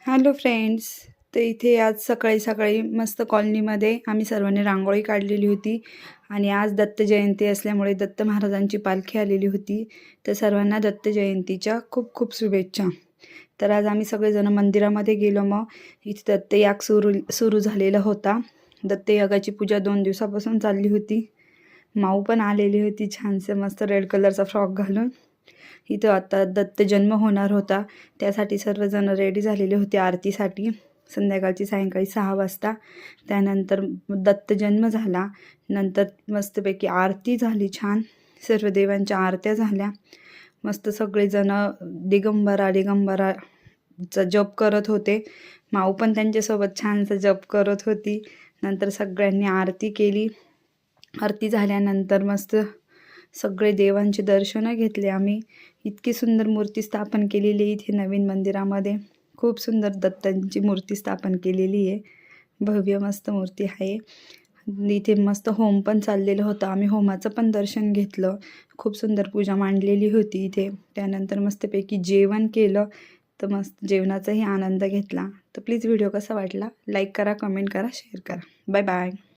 Hello friends. तर इथे आज सकाळी सकाळी मस्त कॉलनीमध्ये आम्ही सर्वांनी रांगोळी काढलेली होती आणि आज दत्त जयंती असल्यामुळे दत्त महाराजांची पालखी आलेली होती. तर सर्वांना दत्त जयंतीच्या खूप खूप शुभेच्छा. तर आज आम्ही सगळेजण मंदिरामध्ये गेलो. मग इथे दत्तयाग सुरू झालेला होता. दत्तयागाची पूजा 2 दिवसापासून चालली होती. माऊ पण आलेली होती छानसे मस्त रेड कलरचा फ्रॉक घालून. इथं आता दत्त जन्म होणार होता, त्यासाठी सर्वजण रेडी झालेले होते आरतीसाठी. संध्याकाळची सायंकाळी 6 वाजता त्यानंतर दत्त जन्म झाला. नंतर मस्तपैकी आरती झाली छान. सर्व देवांच्या आरत्या झाल्या. मस्त सगळेजण दिगंबराचा जप करत होते. माऊ पण त्यांच्यासोबत छानसा जप करत होती. नंतर सगळ्यांनी आरती केली. आरती झाल्यानंतर मस्त सगळे देवांचे दर्शन घेतले आम्ही. इतकी सुंदर मूर्ती स्थापन केलेली इथे नवीन मंदिरामध्ये. खूप सुंदर दत्तांची मूर्ती स्थापन केलेली आहे. भव्य मस्त मूर्ती आहे. इथे मस्त होम पण चाललेलं होतं. आम्ही होमाचं पण दर्शन घेतलं. खूप सुंदर पूजा मांडलेली होती इथे. त्यानंतर मस्तपैकी जेवण केलं. तर मस्त जेवणाचाही आनंद घेतला. तर प्लीज व्हिडिओ कसा वाटला लाईक करा, कमेंट करा, शेअर करा. Bye bye.